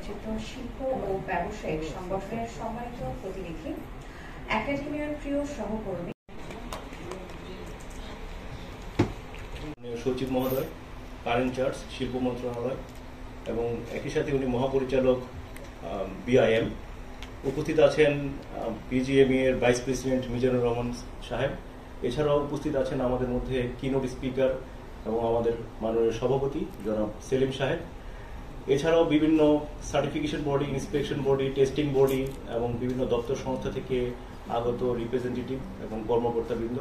নেতৃত্ব শিল্প ও ব্যবসায়িক সংগঠনের সম্মানিত প্রতিনিধি, একাডেমিয়ার প্রিয় সহকর্মী, সচিব মহোদয়, কারেন্ট চার্জ শিল্প মন্ত্রণালয় এবং একই সাথে উনি মহাপরিচালক বিআইএম, উপস্থিত আছেন বিজিএমই এর ভাইস প্রেসিডেন্ট মিজানুর রহমান সাহেব। এছাড়াও উপস্থিত আছেন আমাদের মধ্যে কিনোট স্পিকার এবং আমাদের মাননীয় সভাপতি জনাব সেলিম সাহেব। এছাড়াও বিভিন্ন certification body, inspection body, testing body এবং বিভিন্ন দপ্তর সংস্থা থেকে আগত রিপ্রেজেন্টেটিভ এবং কর্মকর্তাবৃন্দ,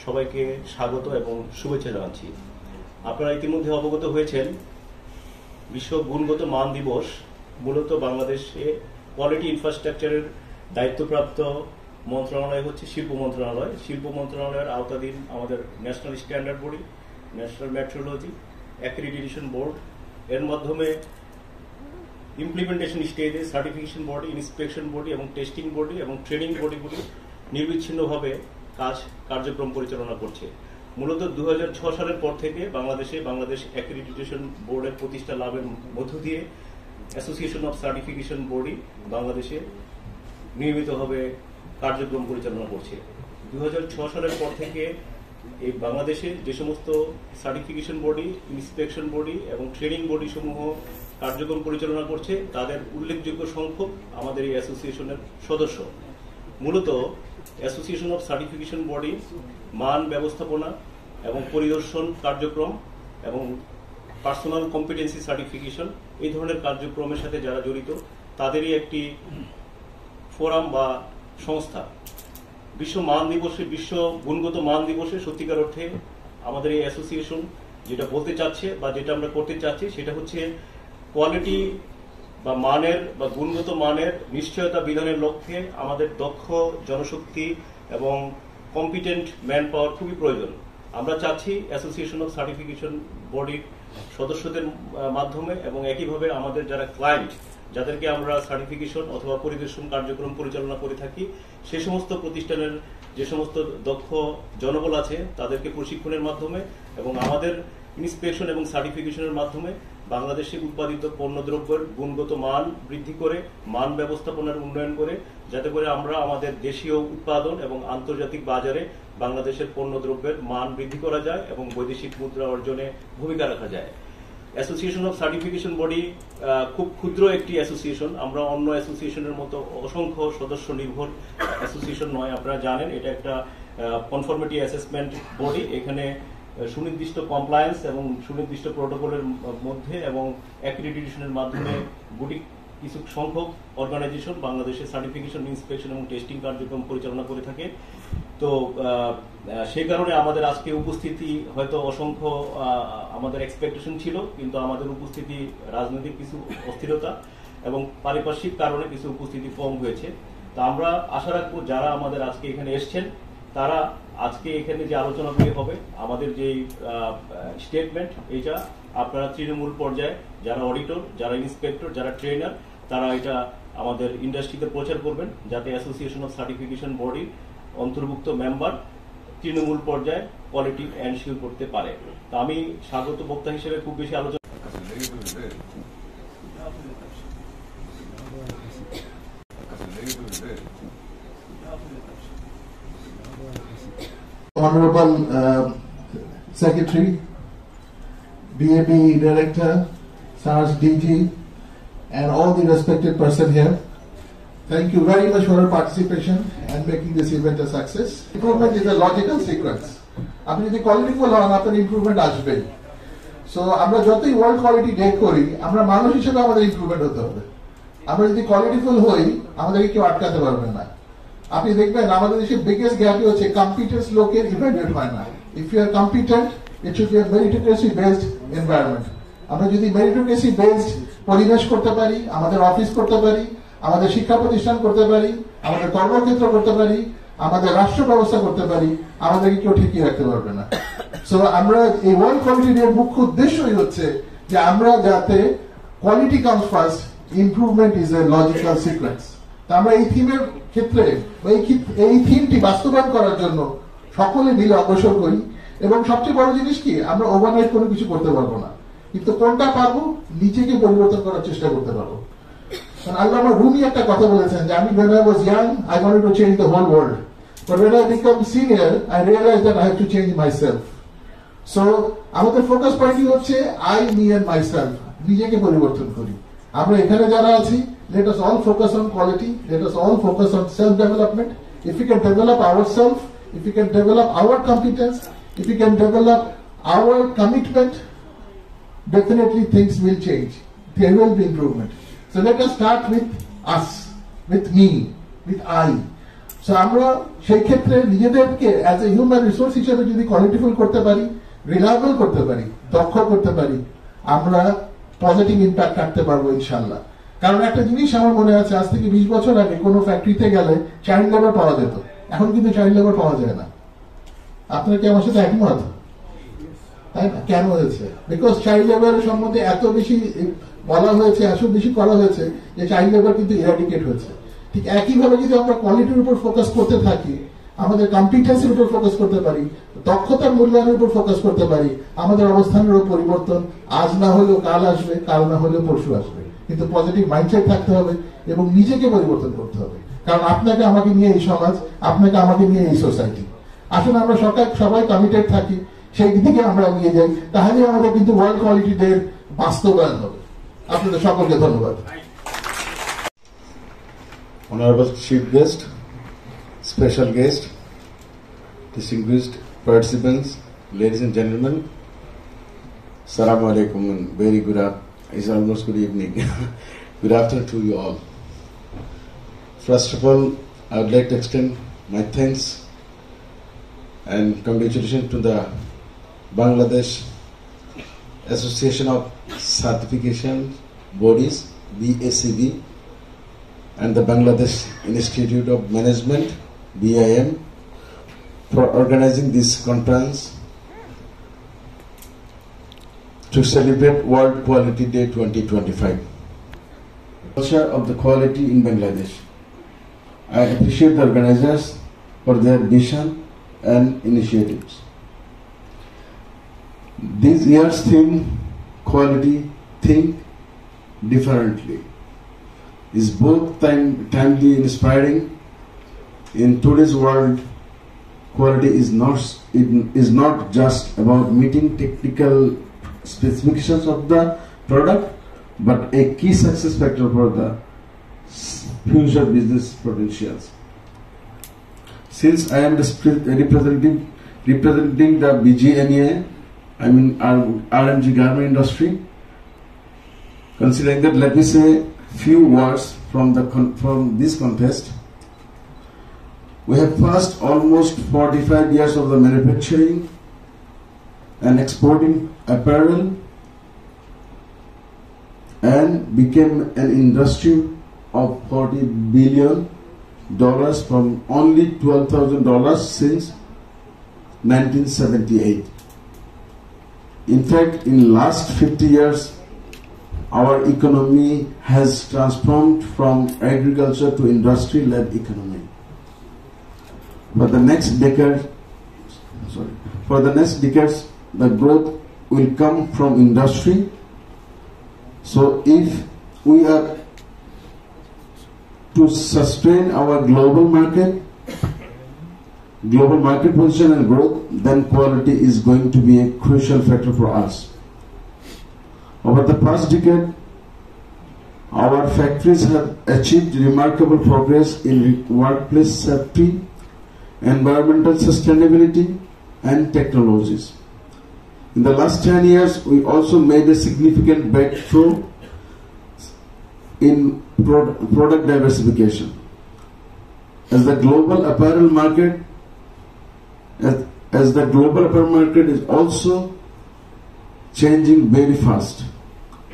সবাইকে স্বাগত এবং শুভেচ্ছা জানাচ্ছি। আপনারা ইতিমধ্যে অবগত হয়েছেন বিশ্ব গুণগত মান দিবস মূলত বাংলাদেশে কোয়ালিটি ইনফ্রাস্ট্রাকচারের দায়িত্বপ্রাপ্ত মন্ত্রণালয় হচ্ছে শিল্প মন্ত্রণালয়। শিল্প মন্ত্রণালয়ের আওতাধীন আমাদের national standard body, national metrology, accreditation board, এর মাধ্যমে ইমপ্লিমেন্টেশন স্টেজে সার্টিফিকেশন বডি, ইন্সপেকশন বডি এবং টেস্টিং বডি এবং ট্রেনিং বডিগুলি নির্বিচ্ছিন্নভাবে কার্যক্রম পরিচালনা করছে। মূলত 2006 সালের পর থেকে বাংলাদেশ অ্যাক্রিডিটেশন বোর্ডের প্রতিষ্ঠা লাভের মধ্য দিয়ে অ্যাসোসিয়েশন অফ সার্টিফিকেশন বডি বাংলাদেশে নিয়মিতভাবে কার্যক্রম পরিচালনা করছে। 2006 সালের পর থেকে এই বাংলাদেশে যে সমস্ত সার্টিফিকেশন বডি, ইন্সপেকশন বডি এবং ট্রেনিং বডি সমূহ কার্যক্রম পরিচালনা করছে, তাদের উল্লেখযোগ্য সংখ্যক আমাদের এই অ্যাসোসিয়েশনের সদস্য। মূলত অ্যাসোসিয়েশন অফ সার্টিফিকেশন বডি মান ব্যবস্থাপনা এবং পরিদর্শন কার্যক্রম এবং পার্সোনাল কম্পিটেন্সি সার্টিফিকেশন, এই ধরনের কার্যক্রমের সাথে যারা জড়িত তাদেরই একটি ফোরাম বা সংস্থা। বিশ্ব গুণগত মান দিবসে সত্যিকার অর্থে আমাদের এই অ্যাসোসিয়েশন যেটা বলতে চাচ্ছে বা যেটা আমরা করতে চাচ্ছি সেটা হচ্ছে কোয়ালিটি বা মানের বা গুণগত মানের নিশ্চয়তা বিধানের লক্ষ্যে আমাদের দক্ষ জনশক্তি এবং কম্পিটেন্ট ম্যান পাওয়ার খুবই প্রয়োজন। আমরা চাচ্ছি অ্যাসোসিয়েশন অফ সার্টিফিকেশন বডির সদস্যদের মাধ্যমে এবং একইভাবে আমাদের যারা ক্লায়েন্ট, যাদেরকে আমরা সার্টিফিকেশন অথবা পরিদর্শন কার্যক্রম পরিচালনা করে থাকি, সে সমস্ত প্রতিষ্ঠানের যে সমস্ত দক্ষ জনবল আছে তাদেরকে প্রশিক্ষণের মাধ্যমে এবং আমাদের ইন্সপেকশন এবং সার্টিফিকেশনের মাধ্যমে বাংলাদেশে উৎপাদিত পণ্যদ্রব্যের গুণগত মান বৃদ্ধি করে মান ব্যবস্থাপনার উন্নয়ন করে, যাতে করে আমরা আমাদের দেশীয় উৎপাদন এবং আন্তর্জাতিক বাজারে বাংলাদেশের পণ্যদ্রব্যের মান বৃদ্ধি করা যায় এবং বৈদেশিক মুদ্রা অর্জনে ভূমিকা রাখা যায়। অ্যাসোসিয়েশন অফ সার্টিফিকেশন বডি খুব ক্ষুদ্র একটি অ্যাসোসিয়েশন। আমরা অন্য অ্যাসোসিয়েশনের মতো অসংখ্য সদস্য নির্ভর অ্যাসোসিয়েশন নয়। আপনারা জানেন এটা একটা কনফর্মিটি অ্যাসেসমেন্ট বডি। এখানে সুনির্দিষ্ট কমপ্লায়েন্স এবং সুনির্দিষ্ট প্রোটোকলের মধ্যে এবং অ্যাক্রিডিটেশনের মাধ্যমে গুটি কিছু সংখ্যক অর্গানাইজেশন বাংলাদেশের সার্টিফিকেশন, ইন্সপেকশন এবং টেস্টিং কার্যক্রম পরিচালনা করে থাকে। তো সেই কারণে আমাদের আজকে উপস্থিতি হয়তো অসংখ্য আমাদের এক্সপেকটেশন ছিল, কিন্তু আমাদের উপস্থিতি রাজনৈতিক কিছু অস্থিরতা এবং পারিপার্শ্বিক কারণে কিছু উপস্থিতি কম হয়েছে। তো আমরা আশা রাখবো যারা আমাদের আজকে এখানে এসছেন তারা আজকে এখানে যে আলোচনাগুলি হবে, আমাদের যে স্টেটমেন্ট, এটা আপনারা তৃণমূল পর্যায়ে যারা অডিটর, যারা ইন্সপেক্টর, যারা ট্রেনার, তারা এটা আমাদের ইন্ডাস্ট্রিতে প্রচার করবেন, যাতে অ্যাসোসিয়েশন অফ সার্টিফিকেশন বডি অন্তর্ভুক্ত মেম্বার তৃণমূল পর্যায়ে কোয়ালিটি এনশিওর করতে পারে। তা আমি স্বাগত বক্তা হিসেবে খুব বেশি আলোচনা Honorable Secretary, BAB Director, SARS DG, and all the respected person here, thank you very much for your participation and making this event a success. Improvement is a logical sequence. আপনি যদি কোয়ালিটিফুল হন আপনার ইমপ্রুভমেন্ট আসবে। So আমরা যতই world quality day করি, আমরা মানুষ হিসেবে আমাদের ইমপ্রুভমেন্ট হতে হবে। আমরা যদি কোয়ালিটিফুল হই আমাদেরকে কেউ আটকাতে পারবে না। আপনি দেখবেন আমাদের দেশে বিগেস্ট গ্যাপই হচ্ছে কম্পিটেন্স লোকের ইভ্যালুয়েট হয় না। If you are competent, it should be a meritocracy based environment. আমরা যদি মেরিটোক্রেসি বেসড পরিবেশ করতে পারি, আমাদের অফিস করতে পারি, আমাদের শিক্ষা প্রতিষ্ঠান করতে পারি, আমাদের কর্মক্ষেত্র করতে পারি, আমাদের রাষ্ট্র ব্যবস্থা করতে পারি, আমাদেরকে কেউ ঠিকিয়ে রাখতে পারবে না। সো আমরা এই ওয়ার্ল্ড কোয়ালিটি ডে মুখ্য উদ্দেশ্যই হচ্ছে যে আমরা যাতে quality comes first, improvement is a logical sequence. আমরা এই থিমের ক্ষেত্রে এই থিমটি বাস্তবায়ন করার জন্য সকলে মিলে অগ্রসর করি। এবং সবচেয়ে বড় জিনিস কি, আমরা ওভারনাইট কোনো কিছু করতে পারবো না, কিন্তু কোনটা পারবো, নিজেকে পরিবর্তন করার চেষ্টা করতে পারবো। Allama Rumi একটা কথা বলেছেন যে আমি when I was young I wanted to change the whole world, but when I become senior I realized that I have to change myself. So আমাদের ফোকাস পয়েন্টই হচ্ছে I, me and myself, নিজেকে পরিবর্তন করি। আমরা এখানে যারা আছি, let us all focus on quality, let us all focus on self development. If we can develop ourselves, if we can develop our competence, if we can develop our commitment, definitely things will change. There will be improvement. So let us start with us, with me, with I. So আমরা সেই ক্ষেত্রে নিজেদেরকে as a human resource হিসেবে যদি কোয়ালিটিফুল করতে পারি, reliable করতে পারি, দক্ষ করতে পারি, আমরা পজিটিভ ইম্প্যাক্ট রাখতে পারবো ইনশাআল্লাহ। কারণ একটা জিনিস আমার মনে আছে, আজ থেকে 20 বছর আগে কোনো ফ্যাক্টরিতে গেলে চাইল্ড লেবার পাওয়া যেত, এখন কিন্তু চাইল্ড লেবার পাওয়া যায় না। আপনার কি আমার সাথে একমত? তাই না? কেন হয়েছে? বিকজ চাইল্ড লেবার সম্বন্ধে এত বেশি বলা হয়েছে, এত বেশি করা হয়েছে যে চাইল্ড লেবার কিন্তু ইরাডিকেট হয়েছে। ঠিক একইভাবে যদি আমরা কোয়ালিটির উপর ফোকাস করতে থাকি, আমাদের কম্পিটেন্সের উপর ফোকাস করতে পারি, দক্ষতার মূল্যায়নের উপর ফোকাস করতে পারি, আমাদের অবস্থানেরও পরিবর্তন আজ না হলেও কাল আসবে, কাল না হলেও পরশু আসবে। কিন্তু পজিটিভ মাইন্ডসেট থাকতে হবে এবং নিজেকে পরিবর্তন করতে হবে। কারণ আপনাকে আমাকে নিয়ে এই সমাজ, আপনাকে আমাকে নিয়ে এই সোসাইটি। আসলে আমরা সবাই কমিটেড থাকি, সেই দিকে আমরা এগিয়ে যাই, তাহলে আমাদের কিন্তু ওয়ার্ল্ড কোয়ালিটি ডে বাস্তবায়ন হবে। আপনাদের সকলকে ধন্যবাদ। Honorable Chief Guest, Special Guest, distinguished participants, ladies and gentlemen, Assalamu alaikum and very good it's almost good evening. Good afternoon to you all. First of all, I would like to extend my thanks and congratulations to the Bangladesh Association of Certification Bodies, BACB, and the Bangladesh Institute of Management, BIM, for organizing this conference to celebrate World Quality Day 2025. Culture of the quality in Bangladesh. I appreciate the organizers for their vision and initiatives. This year's theme, Quality Think Differently, is both timely and inspiring. In today's world, quality is not just about meeting technical specifications of the product, but a key success factor for the future business potentials. Since I am representing the BGMEA, I mean RMG garment industry, considering that, let me say few words from this contest. We have passed almost 45 years of the manufacturing and exporting apparel and became an industry of $40 billion from only $12,000 since 1978. In fact, in last 50 years, our economy has transformed from agriculture to industry-led economy. For the next decades, the growth will come from industry. So if we are to sustain our global market position and growth, then quality is going to be a crucial factor for us. Over the past decade, our factories have achieved remarkable progress in workplace safety, environmental sustainability, and technologies. In the last 10 years, we also made a significant breakthrough in product diversification. As the global apparel market is also changing very fast.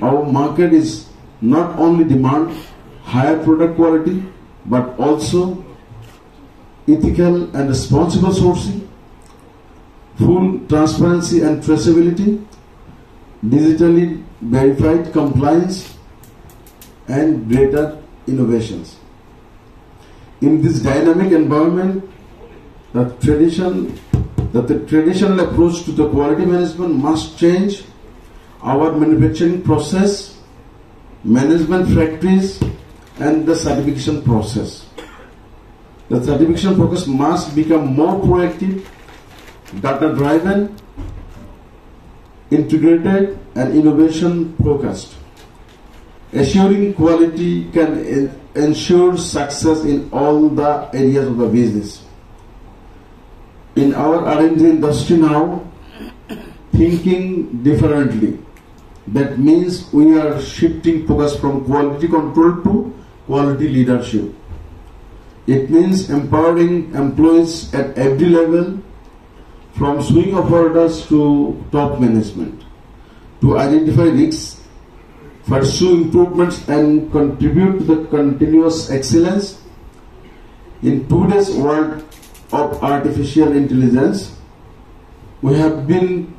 Our market is not only demand higher product quality, but also ethical and responsible sourcing, full transparency and traceability, digitally verified compliance, and greater innovations. In this dynamic environment, the traditional approach to the quality management must change. Our manufacturing process, management factories, and the certification process. The certification process must become more proactive, data-driven, integrated, and innovation-focused. Assuring quality can ensure success in all the areas of the business. In our R&D industry now, thinking differently. That means we are shifting focus from quality control to quality leadership. It means empowering employees at every level, from swing operators to top management, to identify risks, pursue improvements, and contribute to the continuous excellence. In today's world of artificial intelligence, we have been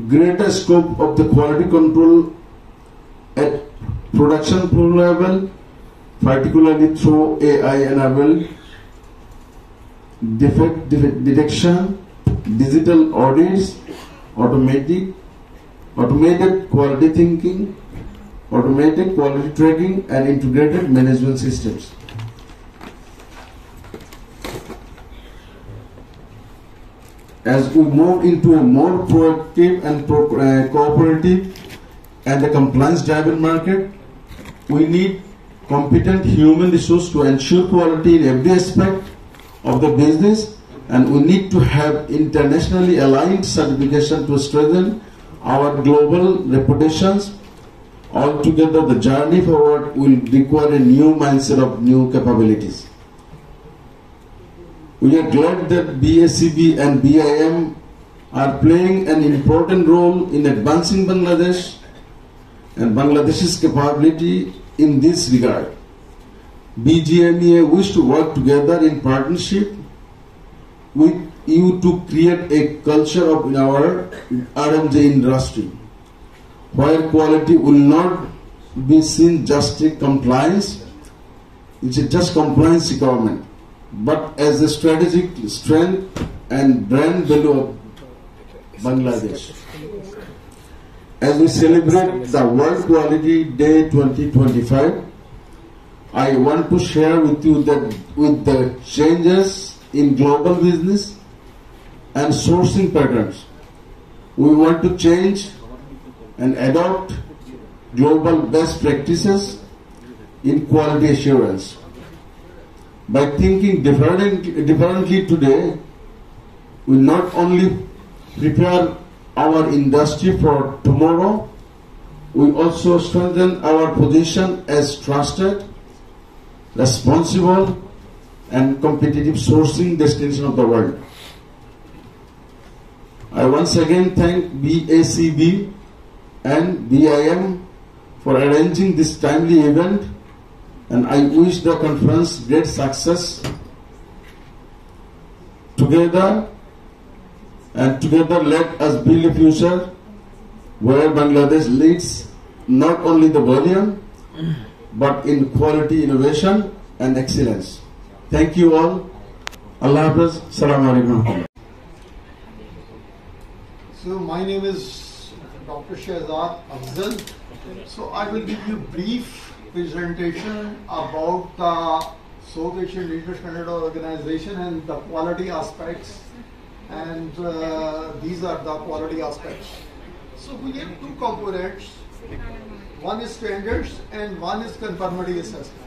greater scope of the quality control at production floor level, particularly through AI-enabled defect detection, digital audits, automated quality thinking, automated quality tracking, and integrated management systems. As we move into a more proactive and cooperative and a compliance-driven market, we need competent human resource to ensure quality in every aspect of the business, and we need to have internationally aligned certification to strengthen our global reputations. Altogether, the journey forward will require a new mindset of new capabilities. We are glad that BACB and BIM are playing an important role in advancing Bangladesh and Bangladesh's capability in this regard. BGMEA wish to work together in partnership with you to create a culture of our R&D industry, where quality will not be seen just a compliance, it's just compliance requirement, but as a strategic strength and brand value of Bangladesh. As we celebrate the World Quality Day 2025, I want to share with you that with the changes in global business and sourcing patterns, we want to change and adopt global best practices in quality assurance. By thinking differently today, we not only prepare our industry for tomorrow, we also strengthen our position as trusted, responsible, and competitive sourcing destination of the world. I once again thank BACB and BIM for arranging this timely event, and I wish the conference great success. Together let us build a future where Bangladesh leads not only the volume but in quality, innovation, and excellence. Thank you all. Allah Hafiz. Assalamu alaikum. So my name is Dr. Shehzad Afzal. So I will give you a brief presentation about the South Asian Digital Standard Organization and the quality aspects, and these are the quality aspects. So we have two components. One is standards and one is conformity assessment.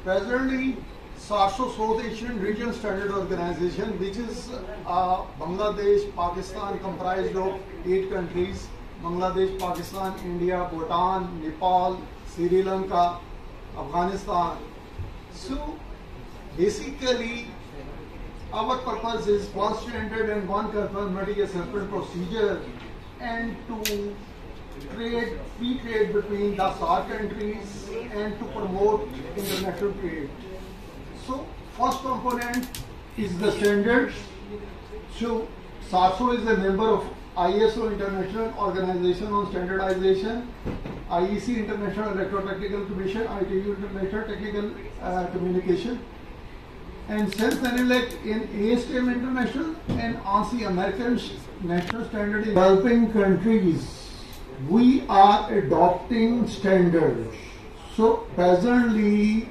Presently, SARSO, South Asian Regional Standard Organization, which is Bangladesh, Pakistan, comprised of 8 countries: Bangladesh, Pakistan, India, Bhutan, Nepal, Sri Lanka, Afghanistan. So basically, our purpose is one standard and one conformity assessment procedure, and to create free trade between the SAARC countries and to promote international trade. So first component is the standards. So SARSO is a member of ISO, International Organization on Standardization, IEC, International Electrotechnical Commission, ITU, International Technical Communication, and CEN-CENELEC in ASTM International, and ANSI, American National Standard. In developing countries, we are adopting standards. So presently,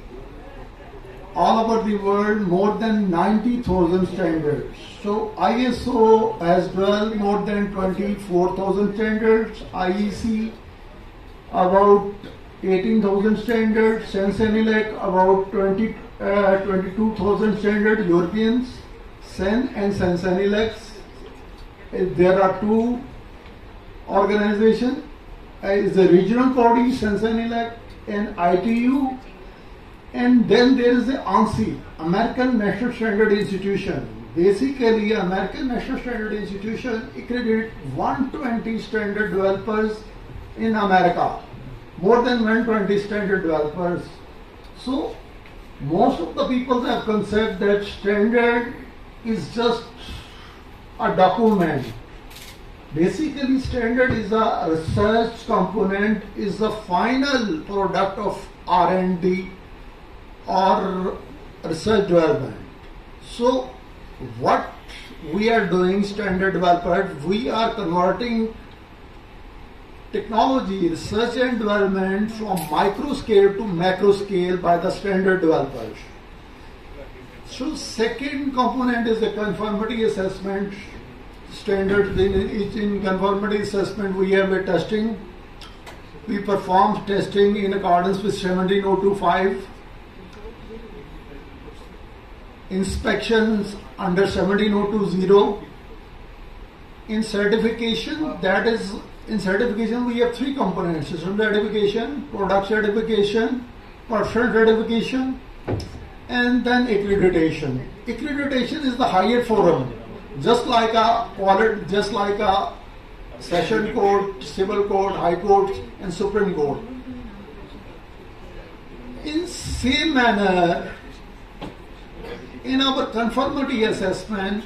all over the world, more than 90,000 standards. So ISO has developed more than 24,000 standards, IEC about 18,000 standards, Sensenelec about 22,000 standards, Europeans, Sen and Sensenelec. There are two organizations, is the regional body, Sensenelec and ITU, and then there is the ANSI, American National Standard Institution. Basically, American National Standard Institution accredited 120 standard developers in America, more than 120 standard developers. So, most of the people have concept that standard is just a document. Basically, standard is a research component, is the final product of R&D or research development. So, what we are doing, standard developers, we are converting technology, research and development from micro scale to macro scale by the standard developers. So, second component is the conformity assessment. Standards in conformity assessment, we have a testing. We perform testing in accordance with 17025. Inspections under 17020. In certification, that is, in certification we have three components: system certification, product certification, person certification, and then accreditation. Accreditation is the higher forum, just like a session court, civil court, high court, and supreme court. In same manner, in our conformity assessment,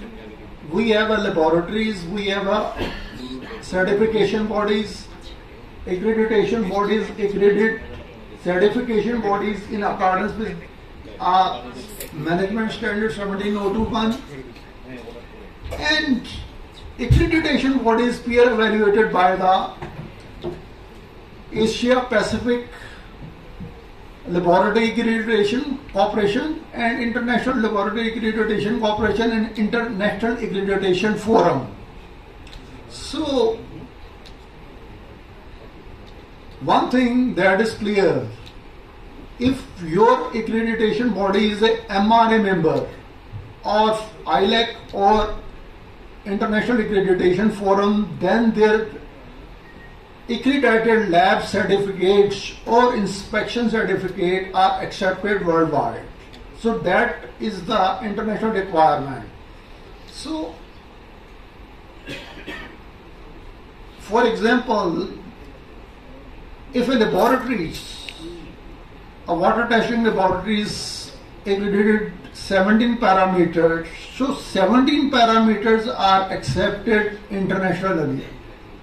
we have a laboratories, we have a certification bodies, accreditation bodies, accredited certification bodies in accordance with management standard 17021, and accreditation bodies peer evaluated by the Asia Pacific Laboratory Accreditation Corporation and International Laboratory Accreditation Corporation and International Accreditation Forum. So, one thing that is clear, if your accreditation body is a MRA member or ILAC or International Accreditation Forum, then their accredited lab certificates or inspection certificate are accepted worldwide. So that is the international requirement. So, for example, if a laboratory, a water testing laboratory is accredited 17 parameters, so 17 parameters are accepted internationally.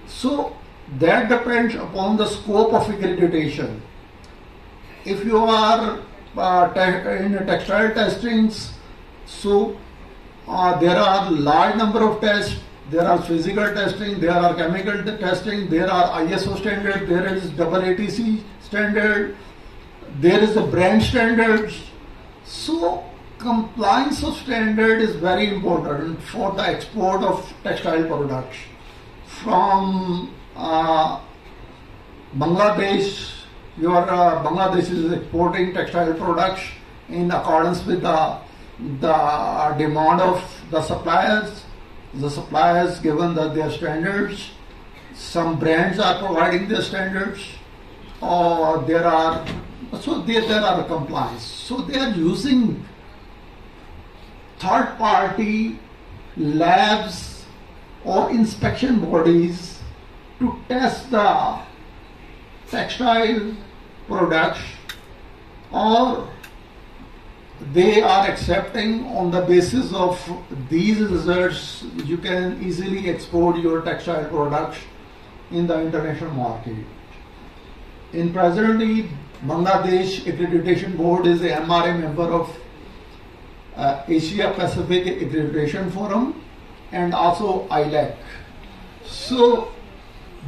So that depends upon the scope of accreditation. If you are in textile testings, so there are large number of tests. There are physical testing, there are chemical testing, there are ISO standard, there is AATC standard, there is a brand standards. So compliance of standard is very important for the export of textile products. From Bangladesh, Bangladesh is exporting textile products in accordance with the demand of the suppliers. The suppliers given their standards. Some brands are providing their standards, or there are compliance. So they are using third-party labs or inspection bodies to test the textile products, or they are accepting on the basis of these results you can easily export your textile products in the international market. In presently, Bangladesh Accreditation Board is a MRA member of Asia Pacific Accreditation Forum and also ILAC. So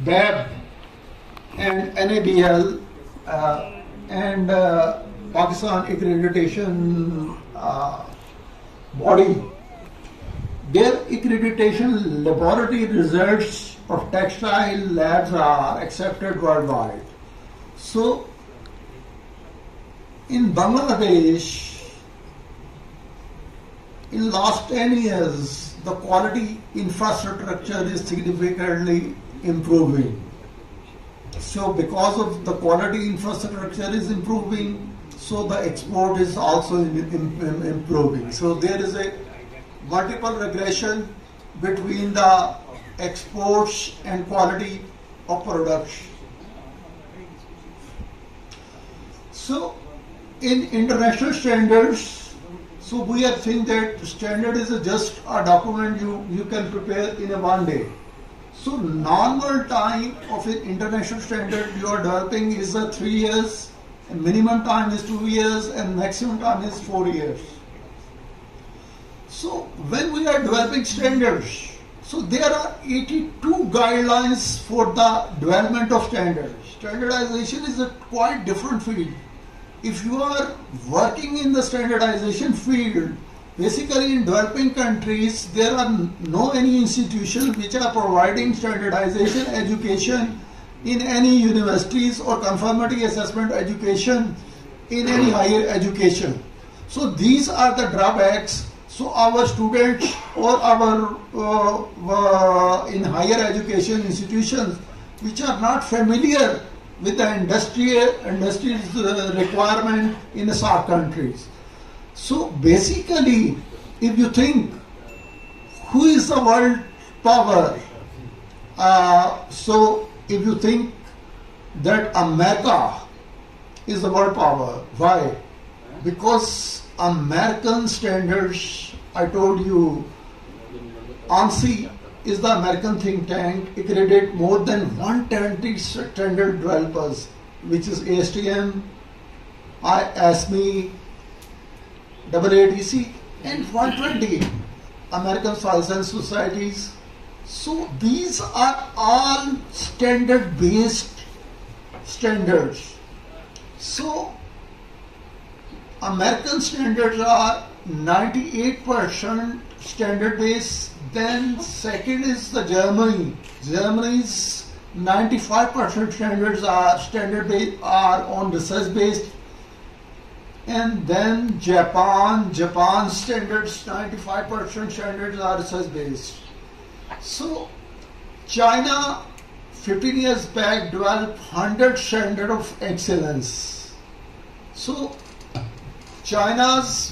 BAB and NABL and Pakistan Accreditation Body. Their accreditation laboratory results of textile labs are accepted worldwide. So, in Bangladesh, in last 10 years, the quality infrastructure is significantly improving. So because of the quality infrastructure is improving, so the export is also improving. So there is a multiple regression between the exports and quality of production. So in international standards, so we are saying that standard is just a document you can prepare in a one day. So normal time of an international standard you are developing is 3 years, and minimum time is 2 years, and maximum time is 4 years. So when we are developing standards, so there are 82 guidelines for the development of standards. Standardization is a quite different field. If you are working in the standardization field, basically in developing countries, there are no any institutions which are providing standardization education in any universities or conformity assessment education in any higher education. So these are the drawbacks. So our students or our in higher education institutions which are not familiar with the industry's requirement in the SAARC countries. So basically, if you think who is the world power, so if you think that America is the world power, why? Because American standards, I told you, ANSI is the American think tank, accredited more than 120 standard developers, which is ASTM, ASME, AADC, and 120 American Soil Science Societies. So these are all standard-based standards. So American standards are 98% standard-based. Then second is the Germany. Germany's 95% standards are standard-based, are on research-based. And then Japan. Japan's standards, 95% standards are research-based. So China, 15 years back, developed 100 standard of excellence. So China's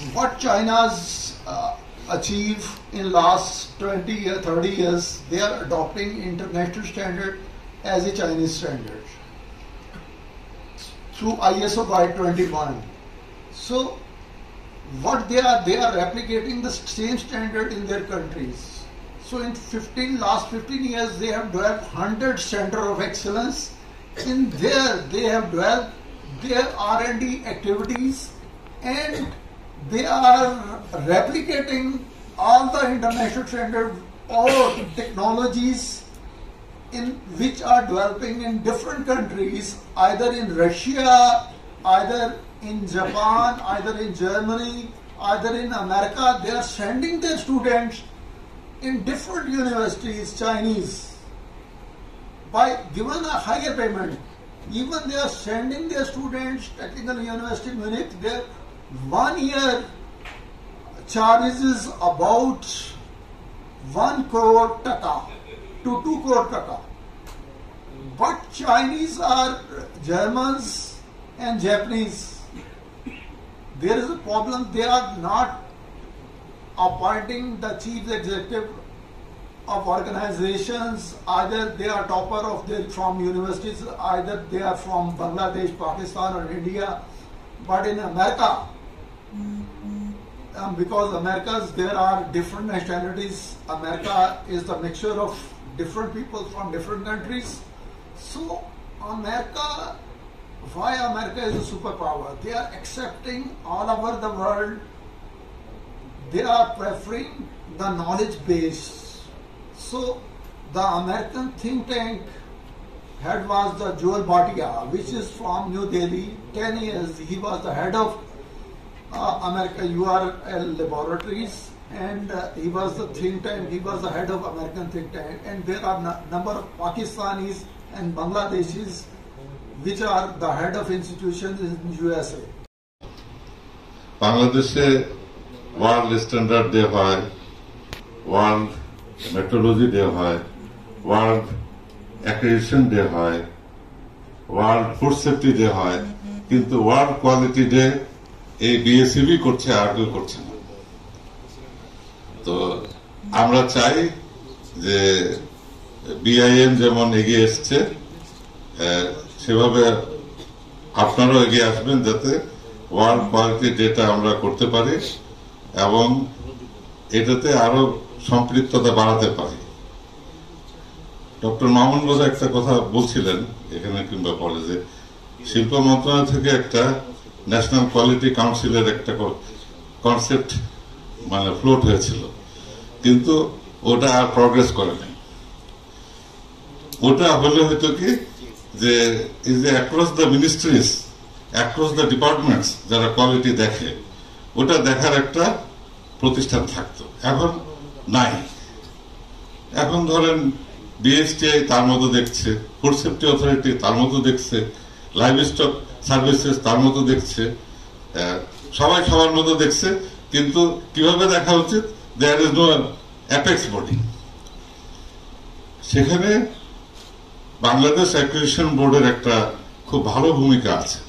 achieved in last 20 or 30 years, they are adopting international standard as a Chinese standard through ISO by 21. So what they are replicating the same standard in their countries. So in last 15 years they have developed 100 center of excellence. In there they have developed their R&D activities, and they are replicating all the international standard or technologies in which are developing in different countries, either in Russia, either in Japan, either in Germany, either in America. They are sending their students in different universities, Chinese, by given a higher payment. Even they are sending their students, Technical University Munich, their 1 year charges about 1 crore taka to 2 crore taka. But Chinese are Germans and Japanese. There is a problem. They are not appointing the chief executive of organizations. Either they are topper of their from universities, either they are from Bangladesh, Pakistan, or India. But in America, because Americas, there are different nationalities. America is the mixture of different people from different countries. So America, why America is a superpower? They are accepting all over the world. They are preferring the knowledge base. So the American think tank head was the Joel Bhatia, which is from New Delhi. 10 years he was the head of America URL Laboratories, and he was the think tank. He was the head of American think tank, and there are number of Pakistanis and Bangladeshis which are the head of institutions in USA. বাংলাদেশে world standard day হয়, world metrology day হয়, world accreditation day হয়, world food safety day হয়, কিন্তু world quality day এই বিএসইবি করছে, আর কেউ করছে না। তো আমরা চাই যে বিআইএম যেমন এগিয়ে এসছে সেভাবে আপনারাও এগিয়ে আসবেন, যাতে ওয়ার্ল্ড কোয়ালিটি ডেটা আমরা করতে পারি এবং এটাতে আরো সম্পৃক্ততা বাড়াতে পারি। ডক্টর মামুন বাজা একটা কথা বলছিলেন এখানে কিংবা পরে, যে শিল্প মন্ত্রণালয় থেকে একটা ন্যাশনাল কোয়ালিটি কাউন্সিলের একটা কনসেপ্ট মানে ফ্লোট হয়েছিল, কিন্তু ওটা আর প্রগ্রেস করে নাই। ওটা হলে হয়তো কি যে এই যে across the ministries, across the departments যারা কোয়ালিটি দেখে, ওটা দেখার একটা প্রতিষ্ঠান থাকতো। এখন নাই। এখন ধরেন বিএসটিআই তার মতো দেখছে, ফুড সেফটি অথরিটি তার মতো দেখছে, লাইভ স্টক সার্ভিসেস তার মতো দেখছে, সবাই সবার মতো দেখছে, কিন্তু কিভাবে দেখা উচিত, there is no apex body. সেখানে বাংলাদেশ অ্যাক্রিডিটেশন বোর্ডের একটা খুব ভালো ভূমিকা আছে,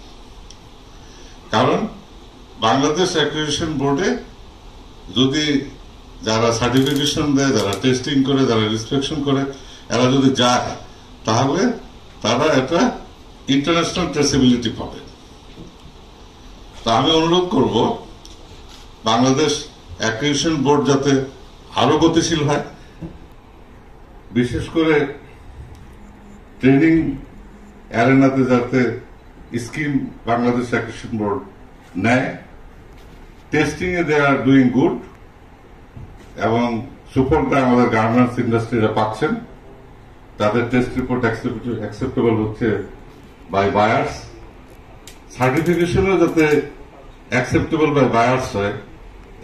কারণ বাংলাদেশ অ্যাক্রিডিটেশন বোর্ডে যদি যারা সার্টিফিকেশন দেয়, যারা টেস্টিং করে, যারা ইন্সপেকশন করে, এরা যদি যায়, তাহলে তারা একটা ইন্টারন্যাশনাল ট্রেসেবিলিটি পাবে। তা আমি অনুরোধ করব বাংলাদেশ অ্যাক্রিডিটেশন বোর্ড যাতে আরো গতিশীল হয়, বিশেষ করে ট্রেনিং অ্যারেনাতে যাতে স্কিম বাংলাদেশ অ্যাক্রিডিটেশন বোর্ড নেয়। টেস্টিং এ দে আর ডুইং গুড এবং সুফলটা আমাদের গার্মেন্টস ইন্ডাস্ট্রিরা পাচ্ছেন। তাদের টেস্ট রিপোর্ট অ্যাকসেপ্টেবল হচ্ছে বাই বায়ার্স। সার্টিফিকেশনও যাতে অ্যাকসেপ্টেবল বাই বায়ার্স হয়,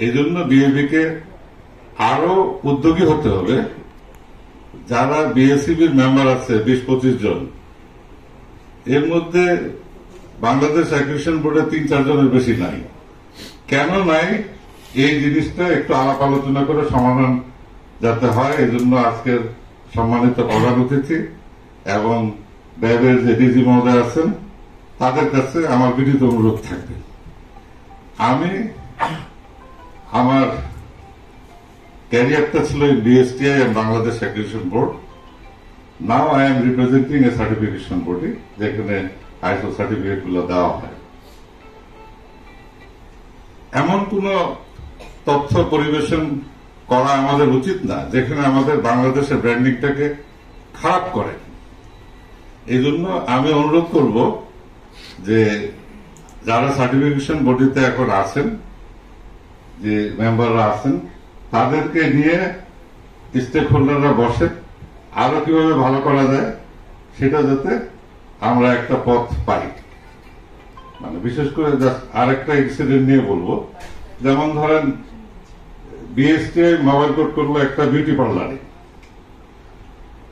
এই জন্য বিএবি কে আরো উদ্যোগী হতে হবে। যারা বিএসইবির মেম্বার আছে 20-25 জন, এর মধ্যে বাংলাদেশ অ্যাক্রিডিটেশন বোর্ডে 3-4 জনের বেশি নাই। কেন নাই, এই জিনিসটা একটু আলাপ আলোচনা করে সমাধান যাতে হয়, এই জন্য আজকের সম্মানিত প্রধান অতিথি এবং ব্যয়ের যে ডিজি মহোদয় আছেন, তাদের কাছে আমার বিনীত অনুরোধ থাকবে। আমি আমার ক্যারিয়ারটা ছিল বিএসটিআই এবং Bangladesh accreditation board. Now I am representing A certification body, যেখানে আইএসও সার্টিফিকেট গুলো দেওয়া হয়। এমন কোন তথ্য পরিবেশন করা আমাদের উচিত না যেখানে আমাদের বাংলাদেশের ব্র্যান্ডিংটাকে খারাপ করে। এই জন্য আমি অনুরোধ করব যে যারা সার্টিফিকেশন বডিতে এখন আছেন, যে মেম্বাররা আছেন, তাদেরকে নিয়ে স্টেক হোল্ডাররা বসে আরো কিভাবে ভালো করা যায় সেটা যাতে আমরা একটা পথ পাই। মানে বিশেষ করে আরেকটা ইনসিডেন্ট নিয়ে বলবো, যেমন ধরেন বিএসটিআই মোবাইল কোড করলো একটা বিউটি পার্লারে,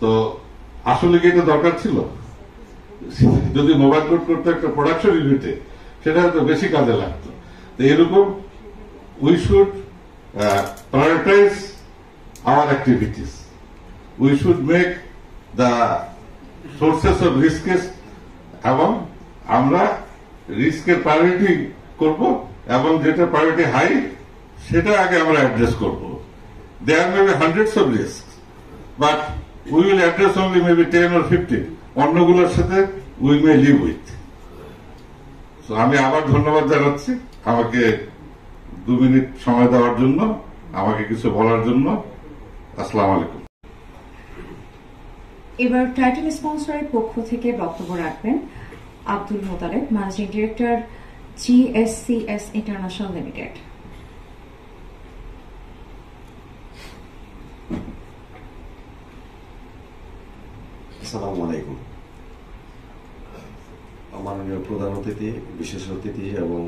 তো আসলে কি এটা দরকার ছিল? যদি মোবাইল কোড করতো একটা প্রোডাকশন ইউনিটে, সেটা হয়তো বেশি কাজে লাগতো। তো এরকম we should prioritise our activities, we should make the sources of risks, এবং আমরা রিস্কের প্রায়োরিটি করব এবং যেটা প্রায়োরিটি হাই সেটা আগে আমরা অ্যাড্রেস করব। There may be hundreds of risk, but we will address only maybe 10 or 15, অন্যগুলোর সাথে উই মে লিভ উইথ। তো আমি আবার ধন্যবাদ জানাচ্ছি আমাকে 2 মিনিট সময় দেওয়ার জন্য, আমাকে কিছু বলার জন্য। আসসালামু আলাইকুম। এবার টাইটেল স্পন্সরের পক্ষ থেকে বক্তব্য রাখবেন Abdul Motaleb, managing director, GSCS international limited. আসসালামু আলাইকুম। মাননীয় প্রধান অতিথি, বিশেষ অতিথি এবং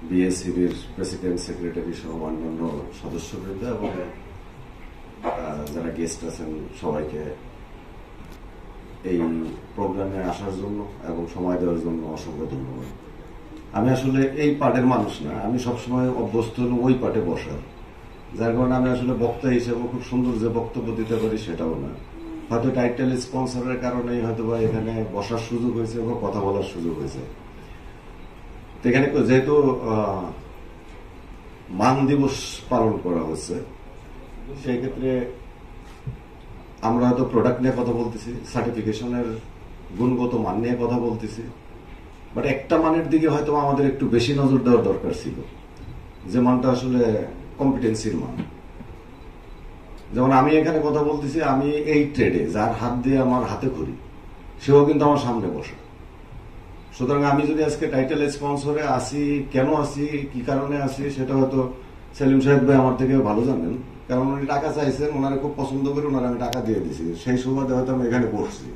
বিএসসিবির প্রেসিডেন্ট, সেক্রেটারি সহ অন্যান্য সদস্যবৃন্দ এবং যারা গেস্ট আছেন সবাইকে এই প্রোগ্রামে আসার জন্য এবং সময় দেওয়ার জন্য অসংখ্য ধন্যবাদ। আমি আসলে এই পার্টের মানুষ না, আমি সবসময় অভ্যস্ত হল ওই পার্টে বসার, যার কারণে আমি আসলে বক্তা হিসেবে খুব সুন্দর যে বক্তব্য দিতে পারি সেটাও না। হয়তো টাইটেল স্পন্সরের কারণেই হয়তো বা এখানে বসার সুযোগ হয়েছে বা কথা বলার সুযোগ হয়েছে। এখানে যেহেতু মান দিবস পালন করা হচ্ছে, সেই ক্ষেত্রে আমরা হয়তো প্রোডাক্ট নিয়ে কথা বলতেছি, সার্টিফিকেশনের গুণগত মান নিয়ে কথা বলতেছি, বাট একটা মানের দিকে হয়তো আমাদের একটু বেশি নজর দেওয়ার দরকার ছিল, যে মানটা আসলে কম্পিটেন্সির মান। যেমন আমি এখানে কথা বলতেছি, আমি এই ট্রেডে যার হাত দিয়ে আমার হাতে করি সেও কিন্তু আমার সামনে বসে। সুতরাং আমি যদি আজকে টাইটেল স্পন্সরে আসি, কেন আসি, কি কারণে আসি, সেটা হয়তো সেলিম সাহেব ভাই আমার থেকে ভালো জানেন, কারণ উনি টাকা চাইছেন, ওনারা খুব পছন্দ করে ওনারা আমি টাকা দিয়ে দিছি, সেই সুবাদে হয়তো আমি এখানে বসছি।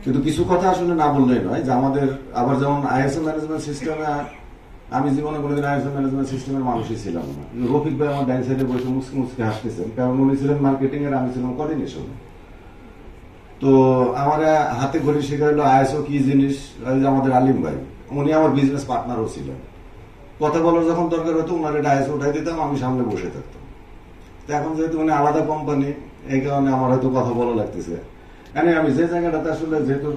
কিন্তু কিছু কথা আসলে না বললেই নয়, যে আমাদের আবার যেমন আইএসএ ম্যানেজমেন্ট সিস্টেমে, আমি জীবনে কোনোদিন আইএসএ ম্যানেজমেন্ট সিস্টেমের মানুষই ছিলাম না। রফিক ভাই আমার ডাইন সাইডে বসে মুসকে মুসকে হাসতেছেন, কারণ উনি ছিলেন মার্কেটিং এর, আমি ছিলাম কোঅর্ডিনেশনে। তো আমার হাতে ঘড়ি শেখা হলো আইএসও কি জিনিস, আমাদের আলিম ভাই, উনি আমার বিজনেস পার্টনারও ছিলেন। কথা বলার যখন দরকার হতো ওনার এটা আইএসও উঠাই দিতাম, আমি সামনে বসে থাকতাম। তো এখন যেহেতু উনি আলাদা কোম্পানি, এই কারণে আমার হয়তো কথা বলা লাগতেছে। মানে আমি যে জায়গাটাতে আসলে, যেহেতু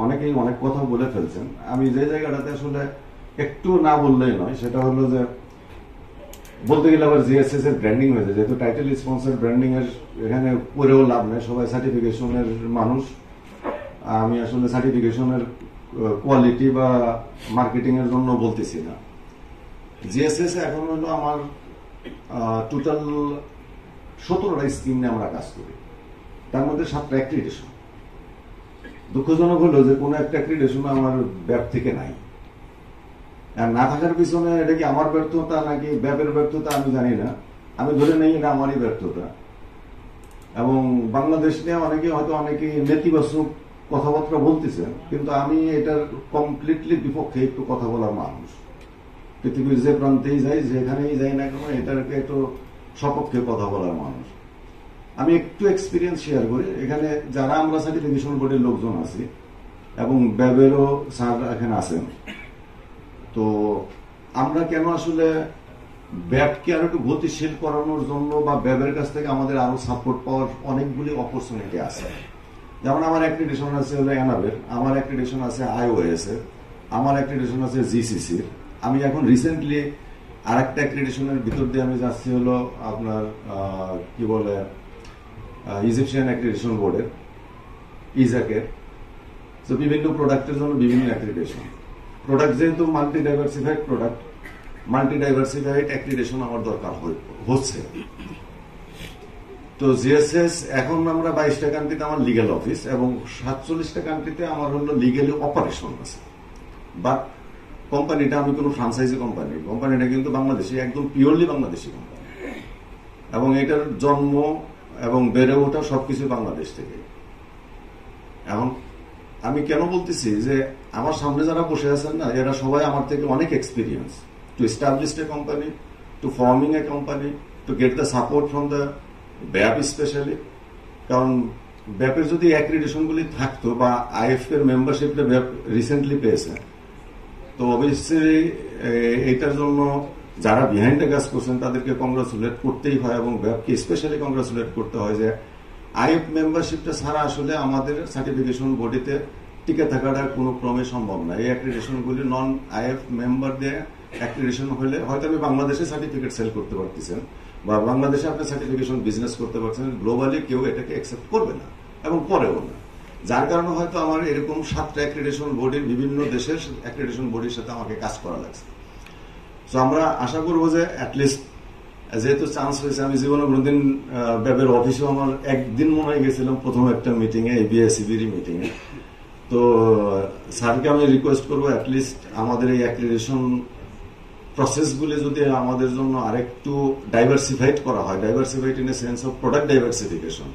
অনেকেই অনেক কথা বলে ফেলছেন, আমি যে জায়গাটাতে আসলে একটু না বললেই নয়, সেটা হলো যে বলতে গেলে আবার জিএসএস এর ব্র্যান্ডিং হয়েছে, যেহেতু টাইটেল স্পন্সর ব্র্যান্ডিং এর এখানে করেও লাভ নেই, সবাই সার্টিফিকেশনের মানুষ। আমি আসলে সার্টিফিকেশনের কোয়ালিটি বা মার্কেটিং এর জন্য বলতেছি না। জিএসএস এখন হলো আমার টোটাল 17টা স্কিম নিয়ে আমরা কাজ করি, তার মধ্যে 7টা অ্যাক্রিডিটেশন। দুঃখজনক হলো যে কোনো একটা অ্যাক্রিডিটেশন আমার ব্যাপ থেকে নাই। আর না থাকার পিছনে এটা কি আমার ব্যর্থতা নাকি ব্যাপের ব্যর্থতা আমি জানি না, আমি ধরে নেই এটা আমারই ব্যর্থতা। এবং বাংলাদেশ নিয়ে অনেকে নেতিবাচক কথাবার্তা বলতেছেন, কিন্তু আমি এটার কমপ্লিটলি বিপক্ষে একটু কথা বলার মানুষ। পৃথিবীর যে প্রান্তেই যাই, যেখানেই যাই না কেন, এটাকে একটু সপক্ষে কথা বলার মানুষ। আমি একটু এক্সপিরিয়েন্স শেয়ার করি। এখানে যারা আমরা সার্টিফিকেশন বোর্ডের লোকজন আছি এবং ব্যাবেরও স্যার এখানে আছেন, তো আমরা কেন আসলে ব্যাবকে আরো একটু গতিশীল করানোর জন্য বা ব্যাবের কাছ থেকে আমাদের আরো সাপোর্ট পাওয়ার অনেকগুলি অপরচুনিটি আছে। যেমন আমার অ্যাক্রিডিটেশন আছে হলো এনাবের, আমার অ্যাক্রিডিটেশন আছে আইওএস এর, আমার অ্যাক্রিডিটেশন আছে জিসিসির। আমি এখন রিসেন্টলি আরেকটা অ্যাক্রিডিটেশনের ভিতর দিয়ে আমি যাচ্ছি হলো আপনার কি বলে ইজিপশিয়ান অ্যাক্রিডিটেশন বোর্ডের, ইজাকের। তো বিভিন্ন প্রোডাক্টের জন্য বিভিন্ন অ্যাক্রিডিটেশন। প্রোডাক্ট যেহেতু multi diversified product, multi diversified accreditation আমার দরকার হচ্ছে। তো জিএসএস এখন আমরা 22টা কান্ট্রিতে আমার লিগ্যাল অফিস এবং 47টা কান্ট্রিতে আমার হলো লিগ্যালি অপারেশন আছে। বাট কোম্পানিটা আমি কোনো ফ্রাঞ্চাইজি কোম্পানিটা কিন্তু বাংলাদেশি, একদম পিওরলি বাংলাদেশি কোম্পানি, এবং এটার জন্ম এবং বেড়ে ওঠা সবকিছু বাংলাদেশ থেকে। এখন আমি কেন বলতেছি যে আমার সামনে যারা বসে আছেন না, এরা সবাই আমার থেকে অনেক experience to establish a company, to forming a company, to get the support from the ব্যাপ স্পেশালি। কারণ ব্যাপের যদি অ্যাক্রিডিটেশন গুলি থাকতো বা আইএফ এর মেম্বারশিপটা ব্যাপ রিসেন্টলি পেয়েছে, তো অবশ্যই এইটার জন্য যারা বিহাইন্ডে কাজ করছেন তাদেরকে কংগ্রাচুলেট করতেই হয়, এবং ব্যাপকে স্পেশালি কংগ্রাচুলেট করতে হয় যে আইএফ মেম্বারশিপটা ছাড়া আসলে আমাদের সার্টিফিকেশন বডিতে টিকে থাকাটা কোনো ক্রমে সম্ভব না। এই অ্যাক্রিডিটেশনগুলি নন আইএফ মেম্বার দিয়ে অ্যাক্রিডিটেশন হলে হয়তো আমি বাংলাদেশে সার্টিফিকেট সেল করতে পারতেছেন বা বাংলাদেশে আপনি সার্টিফিকেশন বিজনেস করতে পারছেন, গ্লোবালি কেউ এটাকে অ্যাকসেপ্ট করবে না এবং করেও না। যার কারণে হয়তো আমার এরকম 7টা অ্যাক্রিডিটেশন বডির, বিভিন্ন দেশের অ্যাক্রিডিটেশন বডির সাথে আমাকে কাজ করা লাগছে। তো আমরা আশা করবো যে অ্যাটলিস্ট, যেহেতু চান্স হয়েছে, আমি জীবনে কোনোদিন ব্যাবের অফিসেও আমার একদিন মনে হয় গেছিলাম প্রথম একটা মিটিংয়ে, বিএসসিবির মিটিংয়ে। তো স্যারকে আমি রিকোয়েস্ট করবো অ্যাটলিস্ট আমাদের এই অ্যাক্রিডিটেশন প্রসেসগুলি যদি আমাদের জন্য আরেকটু ডাইভার্সিফাইড করা হয়, diversified in a sense of product diversification,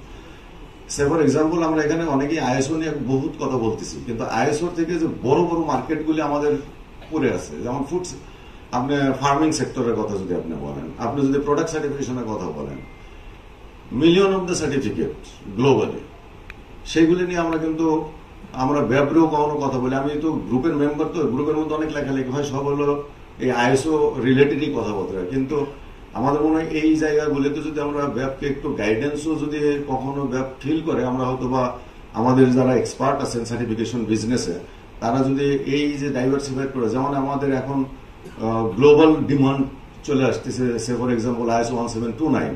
say for example আমরা এখানে অনেকেই আইএসও নিয়ে বহুত কথা বলতেছি, কিন্তু আইএসও থেকে যে বড় বড় মার্কেটগুলি আমাদের পড়ে আছে, যেমন ফুড, আপনি ফার্মিং সেক্টরের কথা যদি আপনি বলেন, আপনি যদি প্রোডাক্ট সার্টিফিকেশনের কথা বলেন, million of the certificate globally, সেইগুলি নিয়ে আমরা কিন্তু আমরা ব্যাপারেও কখনো কথা বলি। আমি তো গ্রুপের মেম্বার, তো গ্রুপের মধ্যে অনেক লেখালেখি হয়, সব হলো এই আইএসও রিলেটেডই কথা বলতে হয়। কিন্তু আমাদের মনে হয় এই জায়গাগুলিতে যদি আমরা ব্যাপকে একটু গাইডেন্সও যদি কখনো ব্যাপ ফিল করে, আমরা হয়তো বা আমাদের যারা এক্সপার্ট আছেন সার্টিফিকেশন বিজনেসে, তারা যদি এই যে ডাইভার্সিফাই করে, যেমন আমাদের এখন গ্লোবাল ডিমান্ড চলে আসতেছে, সে ফর এক্সাম্পল ISO 1729,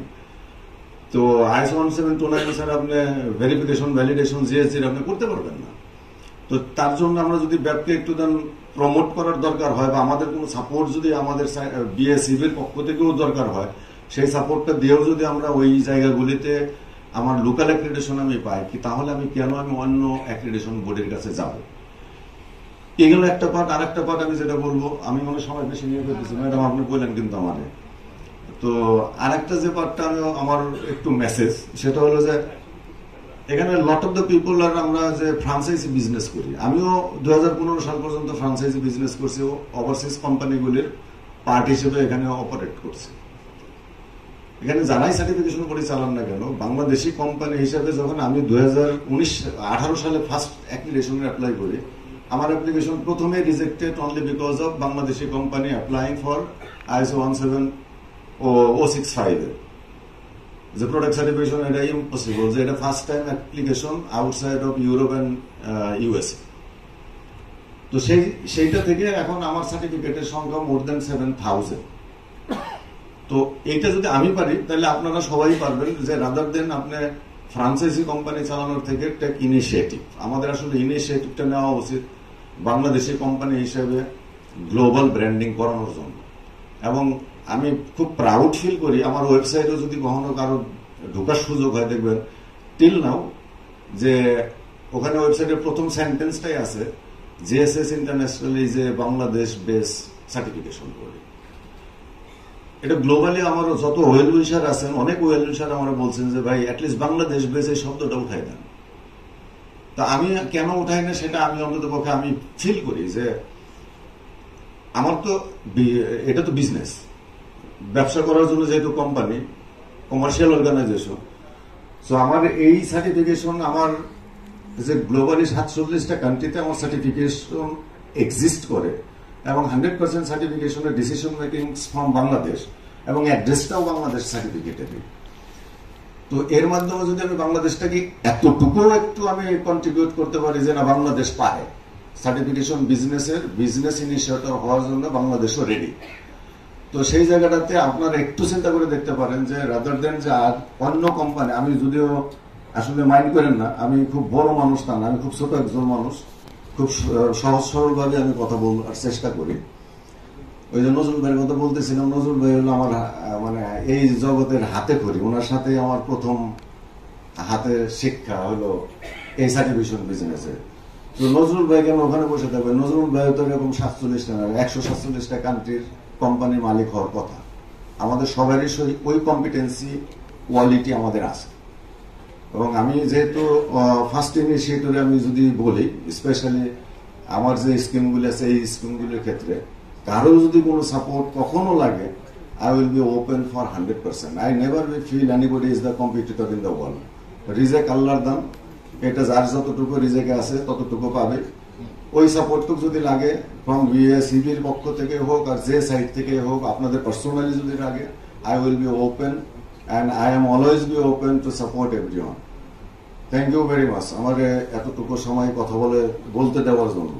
তো ISO 1729 স্যার আপনি ভেরিফিকেশন ভ্যালিডেশন জিএসজি আপনি করতে পারবেন না। তো তার জন্য আমরা যদি ব্যাপকে একটু দেন প্রমোট করার দরকার হয়, বা আমাদের কোনো সাপোর্ট যদি আমাদের বিএসইবির পক্ষ থেকেও দরকার হয়, সেই সাপোর্টটা দিয়েও যদি আমরা ওই জায়গাগুলিতে আমার লোকাল অ্যাক্রিডিটেশন আমি পাই, কি তাহলে আমি কেন আমি অন্য অ্যাক্রিডিটেশন বোর্ডের কাছে যাব? এগুলো একটা পার্ট। আর একটা পার্ট আমি যেটা বলবো, আমি মনে সময় বেশি নিয়ে ফেলতেছি ম্যাডাম, আপনি বললেন কিন্তু আমারে, তো আর একটা যে পার্টটা আমি আমার একটু মেসেজ, সেটা হলো যে এখানে লট অফ দ্য পিপল আর আমরা যে ফ্রাঞ্চাইজি বিজনেস করি, আমিও 2015 সাল পর্যন্ত ফ্রাঞ্চাইজি বিজনেস করছি, ওভারসিজ কোম্পানিগুলির পার্ট হিসেবে এখানে অপারেট করছি। এখানে যারাই সার্টিফিকেশন বডি চালান না কেন, বাংলাদেশি কোম্পানি হিসেবে যখন আমি 2018 সালে ফার্স্ট অ্যাপ্লিকেশন অ্যাপ্লাই করি, আমার অ্যাপ্লিকেশন প্রথমে rejected only because of Bangladeshi company applying for ISO 17065 যে প্রোডাক্ট সার্টিফিকেশন, এটা ইম্পসিবল, যে এটা first time application outside of Europe and USA। তো সেইটা থেকে এখন আমার সার্টিফিকেটের সংখ্যা মোর দেন 7000। তো এইটা যদি আমি পারি, তাহলে আপনারা সবাই পারবেন, যে রাদার দেন আপনি ফ্রাঞ্চাইজি কোম্পানি চালানোর থেকে টেক ইনিশিয়েটিভ, আমাদের আসলে ইনিশিয়েটিভটা নেওয়া উচিত বাংলাদেশি কোম্পানি হিসেবে গ্লোবাল ব্র্যান্ডিং করানোর জন্য। এবং আমি খুব প্রাউড ফিল করি, আমার ওয়েবসাইটে যদি কখনো কারো ঢোকার সুযোগ হয়, দেখবেন টিল নাও যে ওখানে ওয়েবসাইটের প্রথম সেন্টেন্সটাই আছে, JSS international is a Bangladesh base certification body. এটা গ্লোবালি আমার যত ওয়েল উইশার আছেন, অনেক ওয়েল উইশার আমরা বলছেন যে ভাই অ্যাটলিস্ট বাংলাদেশ বেস এই শব্দটা উঠাই দেন। তা আমি কেন উঠাই না সেটা আমি অন্তত পক্ষে আমি ফিল করি যে আমার তো এটা তো বিজনেস, ব্যবসা করার জন্য যেহেতু কোম্পানি, কমার্শিয়াল অর্গানাইজেশন, সো আমার এই সার্টিফিকেশন, আমার যে গ্লোবালি 47টা কান্ট্রিতে আমার সার্টিফিকেশন এক্সিস্ট করে, এবং 100% সার্টিফিকেশনের ডিসিশন মেকিং ফ্রম বাংলাদেশ, এবং অ্যাড্রেসটাও বাংলাদেশ সার্টিফিকেটের। তো এর মাধ্যমে যদি আমি বাংলাদেশটাকে এতটুকু একটু আমি কন্ট্রিবিউট করতে পারি যে না বাংলাদেশ পারে সার্টিফিকেশন বিজনেসের বিজনেস ইনিশিয়েটর হওয়ার জন্য বাংলাদেশও রেডি, তো সেই জায়গাটাতে আপনারা একটু চিন্তা করে দেখতে পারেন যে রাদার দেন যে আর অন্য কোম্পানি, আমি যদিও আসলে মাইন্ড করেন না, আমি খুব বড় মানুষ না, আমি খুব ছোট একজন মানুষ, খুব সহজ সরল ভাবে আমি কথা বলার চেষ্টা করি। ওই যে নজরুল ভাইয়ের কথা বলতেছিলাম, নজরুল ভাই হলো আমার মানে এই জগতের হাতে করি, ওনার সাথে আমার প্রথম হাতে শিক্ষা হলো এই সার্টিফিকেশন বিজনেসে। তো নজরুল ভাই কেন ওখানে বসে থাকবে? নজরুল ভাই তো এরকম 147টা কান্ট্রির কোম্পানির মালিক হওয়ার কথা। আমাদের সবারই ওই কম্পিটেন্সি কোয়ালিটি আমাদের আছে। এবং আমি যেহেতু ফার্স্ট ইনিশিয়েটরে আমি যদি বলি, স্পেশালি আমার যে স্কিমগুলি আছে এই স্কিমগুলির ক্ষেত্রে কারো যদি কোনো সাপোর্ট কখনো লাগে, I will be open for 100%. I never will feel anybody is the competitor in the world. রিজেক আল্লাহর দান, এটা যার যতটুকু রিজেকে আছে ততটুকু পাবে। ওই সাপোর্টটুকু যদি লাগে ফ্রম বিএসইবির পক্ষ থেকে হোক আর যে সাইড থেকে হোক, আপনাদের পার্সোনালি যদি লাগে, I will be open and I am always be open to support everyone. Thank you very much আমাকে এতটুকু সময় কথা বলতে দেওয়ার জন্য।